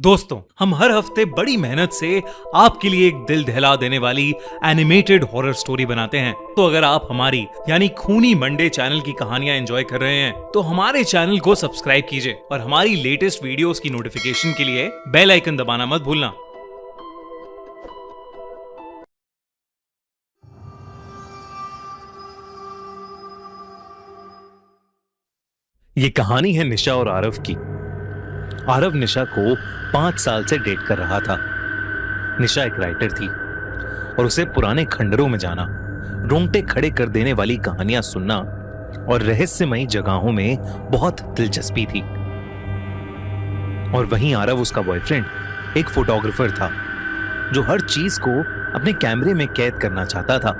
दोस्तों, हम हर हफ्ते बड़ी मेहनत से आपके लिए एक दिल दहला देने वाली एनिमेटेड हॉरर स्टोरी बनाते हैं। तो अगर आप हमारी यानी खूनी मंडे चैनल की कहानियां एंजॉय कर रहे हैं तो हमारे चैनल को सब्सक्राइब कीजिए और हमारी लेटेस्ट वीडियोस की नोटिफिकेशन के लिए बेल आइकन दबाना मत भूलना। ये कहानी है निशा और आरव की। आरव निशा को 5 साल से डेट कर रहा था। निशा एक राइटर थी और उसे पुराने खंडरों में जाना, रोंगटे खड़े कर देने वाली कहानियां सुनना और रहस्यमयी जगहों में बहुत दिलचस्पी थी। और वहीं आरव, उसका बॉयफ्रेंड, एक फोटोग्राफर था जो हर चीज को अपने कैमरे में कैद करना चाहता था।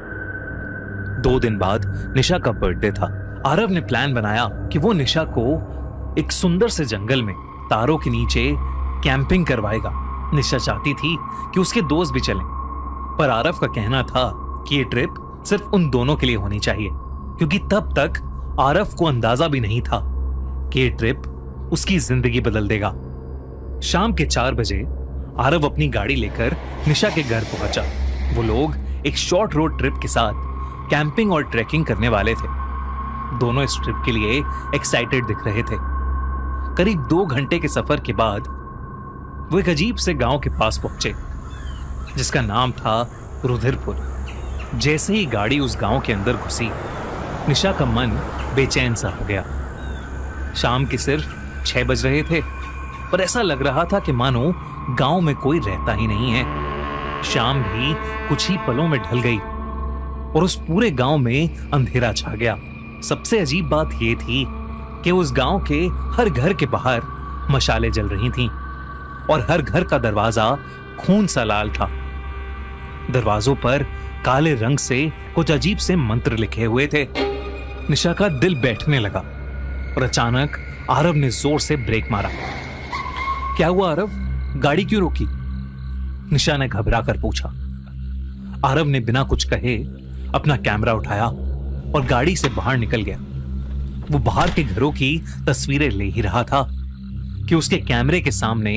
2 दिन बाद निशा का बर्थडे था। आरव ने प्लान बनाया कि वो निशा को एक सुंदर से जंगल में तारों के नीचे कैंपिंग करवाएगा। निशा चाहती थी कि उसके दोस्त भी चलें, पर आरव का कहना था कि ये ट्रिप सिर्फ उन दोनों के लिए होनी चाहिए, क्योंकि तब तक आरव को अंदाजा भी नहीं था कि ये ट्रिप उसकी जिंदगी बदल देगा। शाम के 4 बजे आरव अपनी गाड़ी लेकर निशा के घर पहुंचा। वो लोग एक शॉर्ट रोड ट्रिप के साथ कैंपिंग और ट्रैकिंग करने वाले थे। दोनों इस ट्रिप के लिए एक्साइटेड दिख रहे थे। करीब 2 घंटे के सफर के बाद वो एक अजीब से गांव के पास पहुंचे जिसका नाम था रुधिरपुर। जैसे ही गाड़ी उस गांव के अंदर घुसी, निशा का मन बेचैन सा हो गया। शाम के सिर्फ 6 बज रहे थे, पर ऐसा लग रहा था कि मानो गांव में कोई रहता ही नहीं है। शाम भी कुछ ही पलों में ढल गई और उस पूरे गांव में अंधेरा छा गया। सबसे अजीब बात यह थी कि उस गांव के हर घर के बाहर मशालें जल रही थीं और हर घर का दरवाजा खून सा लाल था। दरवाजों पर काले रंग से कुछ अजीब से मंत्र लिखे हुए थे। निशा का दिल बैठने लगा और अचानक आरव ने जोर से ब्रेक मारा। क्या हुआ आरव, गाड़ी क्यों रोकी? निशा ने घबरा कर पूछा। आरव ने बिना कुछ कहे अपना कैमरा उठाया और गाड़ी से बाहर निकल गया। वो बाहर के घरों की तस्वीरें ले ही रहा था कि उसके कैमरे के सामने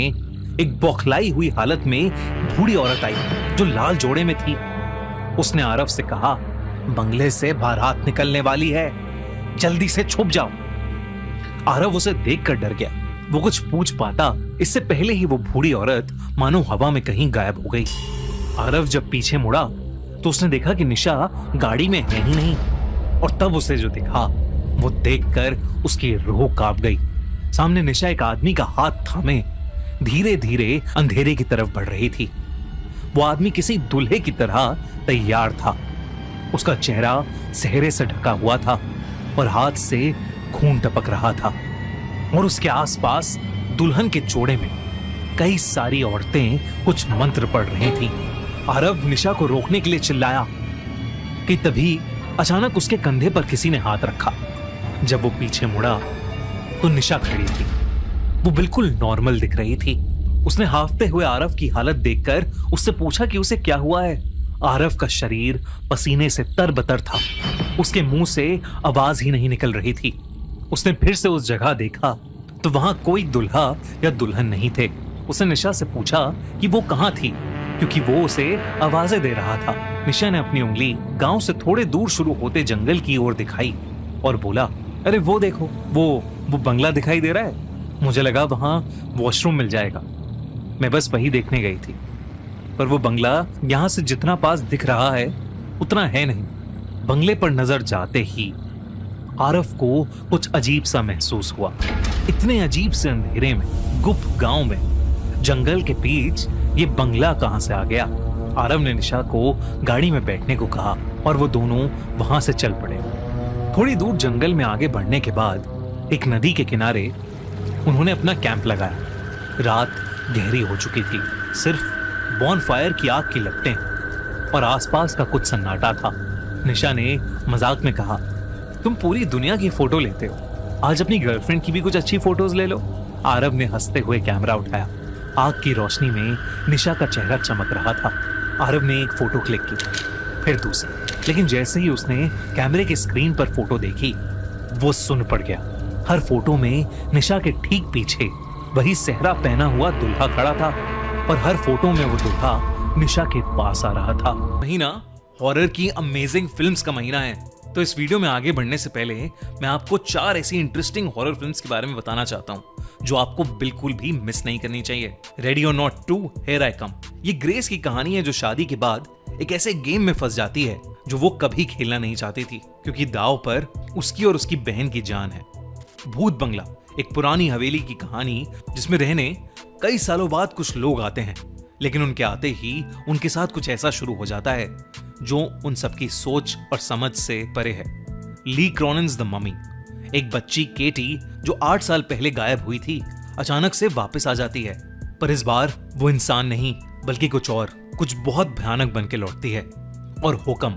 एक बौखलाई हुई हालत में बूढ़ी औरत आई जो लाल जोड़े में थी। उसने आरव से कहा, बंगले से बारात निकलने वाली है, जल्दी से छुप जाओ। आरव उसे देखकर डर गया। वो कुछ पूछ पाता इससे पहले ही वो बूढ़ी औरत मानो हवा में कहीं गायब हो गई। आरव जब पीछे मुड़ा तो उसने देखा कि निशा गाड़ी में है ही नहीं, और तब उसे जो दिखा वो देखकर उसकी रूह कांप गई। सामने निशा एक आदमी का हाथ थामे धीरे धीरे अंधेरे की तरफ बढ़ रही थी। वो आदमी किसी दूल्हे की तरह तैयार था। उसका चेहरा सेहरे से ढका हुआ था और हाथ से खून टपक रहा था, और उसके आसपास दुल्हन के जोड़े में कई सारी औरतें कुछ मंत्र पढ़ रही थीं। आरव निशा को रोकने के लिए चिल्लाया कि तभी अचानक उसके कंधे पर किसी ने हाथ रखा। जब वो पीछे मुड़ा तो निशा खड़ी थी। वो बिल्कुल नॉर्मल दिख रही थी। उसने हांफते हुए आरव की हालत देखकर उससे पूछा कि उसे क्या हुआ है। आरव का शरीर पसीने से तरबतर था। उसके मुंह से आवाज ही नहीं निकल रही थी। उसने फिर से उस जगह देखा तो वहां कोई दुल्हा या दुल्हन नहीं थे। उसने निशा से पूछा कि वो कहां थी, क्योंकि वो उसे आवाजें दे रहा था। निशा ने अपनी उंगली गांव से थोड़े दूर शुरू होते जंगल की ओर दिखाई और बोला, अरे वो देखो, वो बंगला दिखाई दे रहा है। मुझे लगा वहां वॉशरूम मिल जाएगा। मैं बस वही देखने गई थी, पर वो बंगला यहां से जितना पास दिख रहा है उतना है नहीं। बंगले पर नजर जाते ही आरव को कुछ अजीब सा महसूस हुआ। इतने अजीब से अंधेरे में, गुप्त गांव में, जंगल के बीच ये बंगला कहां से आ गया? आरव ने निशा को गाड़ी में बैठने को कहा और वो दोनों वहां से चल पड़े। थोड़ी दूर जंगल में आगे बढ़ने के बाद एक नदी के किनारे उन्होंने अपना कैंप लगाया। रात गहरी हो चुकी थी। सिर्फ बॉनफायर की आग की लपटें और आसपास का कुछ सन्नाटा था। निशा ने मजाक में कहा, तुम पूरी दुनिया की फोटो लेते हो, आज अपनी गर्लफ्रेंड की भी कुछ अच्छी फोटोज ले लो। आरव ने हंसते हुए कैमरा उठाया। आग की रोशनी में निशा का चेहरा चमक रहा था। आरव ने एक फोटो क्लिक की, फिर दूसरी, लेकिन जैसे ही उसने कैमरे की स्क्रीन पर फोटो देखी वो सुन पड़ गया। हर फोटो में निशा के ठीक पीछे वही सेहरा पहना हुआ दुल्हा खड़ा था, पर हर फोटो में वो दुल्हा निशा के पास आ रहा था। महीना हॉरर की अमेजिंग फिल्म्स का महीना है, तो इस वीडियो में आगे बढ़ने से पहले मैं आपको 4 ऐसी इंटरेस्टिंग हॉरर फिल्म्स के बारे में बताना चाहता हूं जो आपको बिल्कुल भी मिस नहीं करनी चाहिए। रेडी और नॉट 2, हियर आई कम। ये ग्रेस की कहानी है जो शादी के बाद एक ऐसे गेम में फंस जाती है जो वो कभी खेलना नहीं चाहती थी, क्योंकि दांव पर उसकी और उसकी बहन की जान है। भूत बंगला एक पुरानी हवेली की कहानी जिसमें रहने कई सालों बाद कुछ लोग आते हैं, लेकिन उनके आते ही उनके साथ कुछ ऐसा शुरू हो जाता है जो उन सबकी सोच और समझ से परे है। ली क्रॉनिन्स द ममी, एक बच्ची केटी जो 8 साल पहले गायब हुई थी, अचानक से वापस आ जाती है, पर इस बार वो इंसान नहीं बल्कि कुछ बहुत भयानक बन के लौटती है। और हुकम,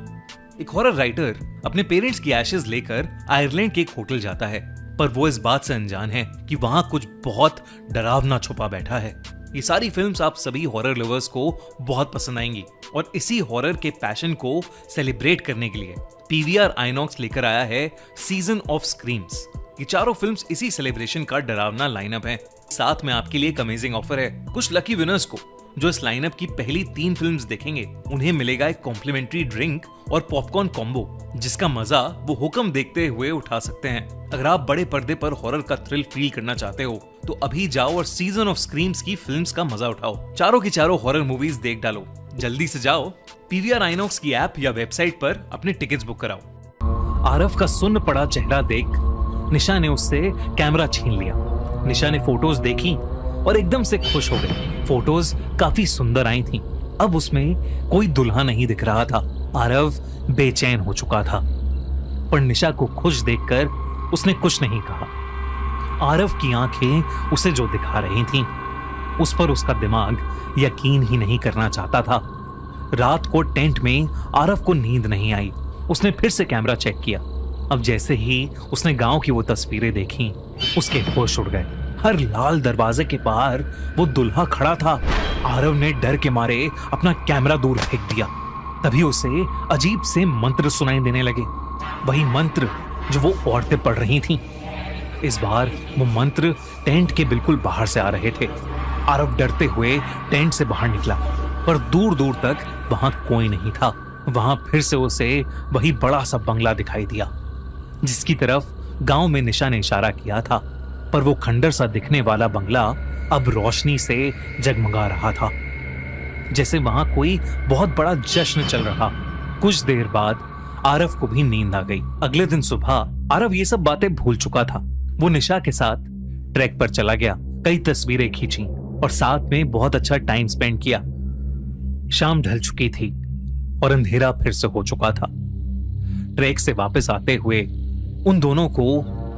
एक हॉरर राइटर अपने पेरेंट्स की एशेज लेकर आयरलैंड के एक होटल जाता है, पर वो इस बात से अनजान है कि वहां कुछ बहुत डरावना छुपा बैठा है। ये सारी फिल्म्स आप सभी हॉरर लवर्स को बहुत पसंद आएंगी, और इसी हॉरर के पैशन को सेलिब्रेट करने के लिए पीवीआर आइनॉक्स लेकर आया है सीजन ऑफ स्क्रीम्स। ये चारों फिल्म्स इसी सेलिब्रेशन का डरावना लाइनअप है। साथ में आपके लिए एक अमेजिंग ऑफर है। कुछ लकी विनर्स को जो इस लाइनअप की पहली 3 फिल्म्स देखेंगे उन्हें मिलेगा एक कॉम्प्लीमेंट्री ड्रिंक और पॉपकॉर्न कॉम्बो, जिसका मजा वो हुक्म देखते हुए उठा सकते हैं। अगर आप बड़े पर्दे पर हॉरर का थ्रिल फील करना चाहते हो तो अभी जाओ और सीजन ऑफ स्क्रीम्स की फिल्म्स का मजा उठाओ। चारों की चारों हॉरर मूवीज देख डालो। जल्दी से जाओ पीवीआर आइनॉक्स की ऐप या वेबसाइट पर अपने टिकट्स बुक कराओ। आरव का सुन्न पड़ा चेहरा देख निशा ने उससे कैमरा छीन लिया। निशा ने फोटोज देखी और एकदम से खुश हो गई। फोटोज काफी सुंदर आई थीं। अब उसमें कोई दुल्हा नहीं दिख रहा था। आरव बेचैन हो चुका था, पर निशा को खुश देखकर उसने कुछ नहीं कहा। आरव की आंखें उसे जो दिखा रही थीं, उस पर उसका दिमाग यकीन ही नहीं करना चाहता था। रात को टेंट में आरव को नींद नहीं आई। उसने फिर से कैमरा चेक किया। अब जैसे ही उसने गांव की वो तस्वीरें देखी, उसके होश उड़ गए। हर लाल दरवाजे के बाहर वो दुल्हा खड़ा था। आरव ने डर के मारे अपना कैमरा दूर फेंक दिया। तभी उसे अजीब से मंत्र सुनाई देने लगे, वही मंत्र जो वो औरतें पढ़ रही थीं। इस बार वो मंत्र टेंट के बिल्कुल बाहर से आ रहे थे। आरव डरते हुए टेंट से बाहर निकला, पर दूर दूर तक वहां कोई नहीं था। वहां फिर से उसे वही बड़ा सा बंगला दिखाई दिया जिसकी तरफ गांव में निशा ने इशारा किया था, पर वो खंडर सा दिखने वाला बंगला अब रोशनी से जगमगा रहा था, जैसे वहां कोई बहुत बड़ा जश्न चल रहा। कुछ देर बाद आरव को भी नींद आ गई। अगले दिन सुबह आरव ये सब बातें भूल चुका था। वो निशा के साथ ट्रैक पर चला गया, कई तस्वीरें खींची और साथ में बहुत अच्छा टाइम स्पेंड किया। शाम ढल चुकी थी और अंधेरा फिर से हो चुका था। ट्रैक से वापस आते हुए उन दोनों को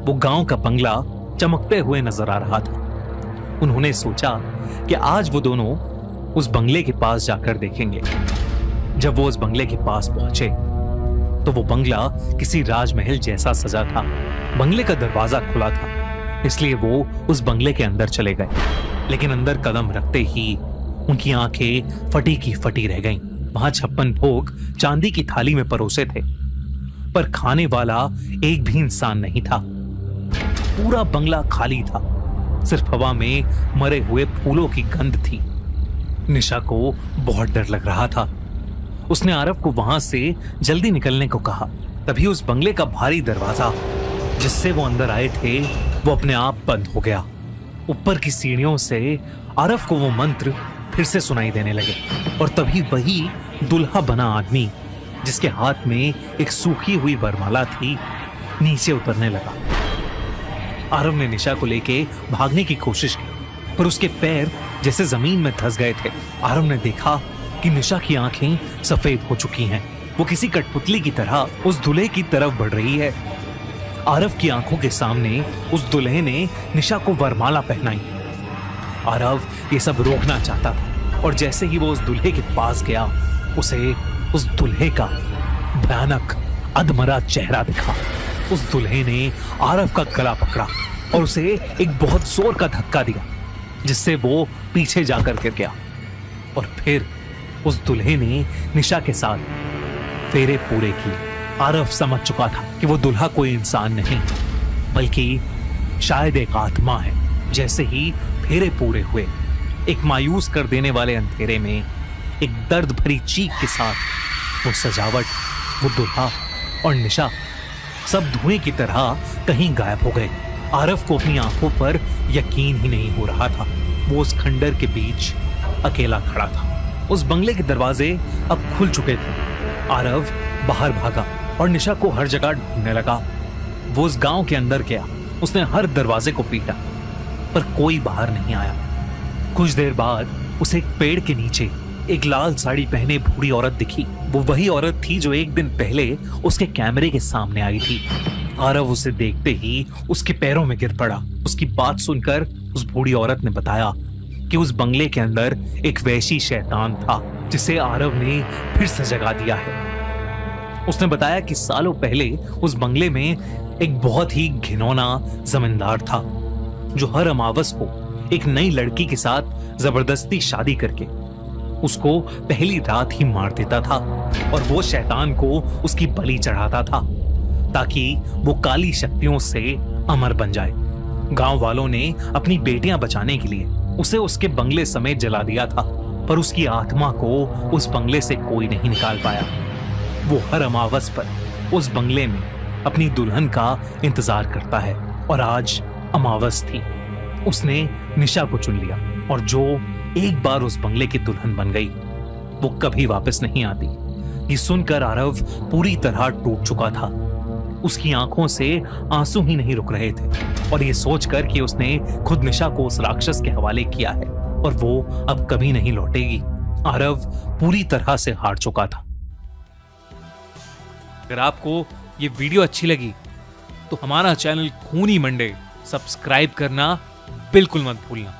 वो गांव का बंगला चमकते हुए नजर आ रहा था। उन्होंने सोचा कि आज वो दोनों उस बंगले के पास जाकर देखेंगे। जब वो उस बंगले के पास पहुंचे तो वो बंगला किसी राजमहल जैसा सजा था। बंगले का दरवाजा खुला था, इसलिए वो उस बंगले के अंदर चले गए, लेकिन अंदर कदम रखते ही उनकी आंखें फटी की फटी रह गईं। वहां 56 भोग चांदी की थाली में परोसे थे, पर खाने वाला एक भी इंसान नहीं था। पूरा बंगला खाली था, सिर्फ हवा में मरे हुए फूलों की गंध थी। निशा को बहुत डर लग रहा था। उसने आरव को वहां से जल्दी निकलने को कहा। तभी उस बंगले का भारी दरवाजा जिससे वो अंदर आए थे वो अपने आप बंद हो गया। ऊपर की सीढ़ियों से आरव को वो मंत्र फिर से सुनाई देने लगे, और तभी वही दुल्हा बना आदमी जिसके हाथ में एक सूखी हुई वरमाला थी नीचे उतरने लगा। आरव ने निशा को लेके भागने की कोशिश की, पर उसके पैर जैसे जमीन में धंस गए थे। आरव ने देखा कि निशा की आंखें सफेद हो चुकी हैं। वो किसी कठपुतली की तरह उस दूल्हे की तरफ बढ़ रही है। आरव की आंखों के सामने उस दूल्हे ने निशा को वरमाला पहनाई। आरव ये सब रोकना चाहता था, और जैसे ही वो उस दूल्हे के पास गया उसे उस दूल्हे का भयानक अधमरा चेहरा दिखा। उस दूल्हे ने आरव का गला पकड़ा और उसे एक बहुत जोर का धक्का दिया, जिससे वो पीछे जाकर गिर गया। और फिर उस दूल्हे ने निशा के साथ फेरे पूरे किए। आरव समझ चुका था कि वो दूल्हा कोई इंसान नहीं बल्कि शायद एक आत्मा है। जैसे ही फेरे पूरे हुए। एक मायूस कर देने वाले अंधेरे में एक दर्द भरी चीख के साथ वो सजावट, वो दुल्हा और निशा सब धुएं की तरह कहीं गायब हो गए। आरव को अपनी आंखों पर यकीन ही नहीं हो रहा था। वो उस खंडर के बीच अकेला खड़ा था। उस बंगले के दरवाजे अब खुल चुके थे। आरव बाहर भागा और निशा को हर जगह ढूंढने लगा। वो उस गांव के अंदर गया। उसने हर दरवाजे को पीटा, पर कोई बाहर नहीं आया। कुछ देर बाद उसे एक पेड़ के नीचे एक लाल साड़ी पहने बूढ़ी औरत दिखी। वो वही औरत थी जो एक दिन पहले उसके कैमरे के सामने आई थी। आरव उसे देखते ही उसके पैरों में गिर पड़ा। उसकी बात सुनकर उस बूढ़ी औरत ने बताया कि उस बंगले के अंदर एक वैशी शैतान था जिसे आरव ने फिर से जगा दिया है। उसने बताया कि सालों पहले उस बंगले में एक बहुत ही घिनौना जमींदार था जो हर अमावस को एक नई लड़की के साथ जबरदस्ती शादी करके उसको पहली रात ही मार देता था और वो शैतान को उसकी बलि चढ़ाता था ताकि वो काली शक्तियों से अमर बन जाए। गांव वालों ने अपनी बेटियां बचाने के लिए उसे उसके बंगले समेत जला दिया था, पर उसकी आत्मा को उस बंगले से कोई नहीं निकाल पाया। वो हर अमावस पर उस बंगले में अपनी दुल्हन का इंतजार करता है और आज अमावस थी। उसने निशा को चुन लिया और जो एक बार उस बंगले की दुल्हन बन गई वो कभी वापस नहीं आती। ये सुनकर आरव पूरी तरह टूट चुका था। उसकी आंखों से आंसू ही नहीं रुक रहे थे और ये सोचकर कि उसने खुद निशा को उस राक्षस के हवाले किया है और वो अब कभी नहीं लौटेगी, आरव पूरी तरह से हार चुका था। अगर आपको ये वीडियो अच्छी लगी तो हमारा चैनल खूनी मंडे सब्सक्राइब करना बिल्कुल मत भूलना।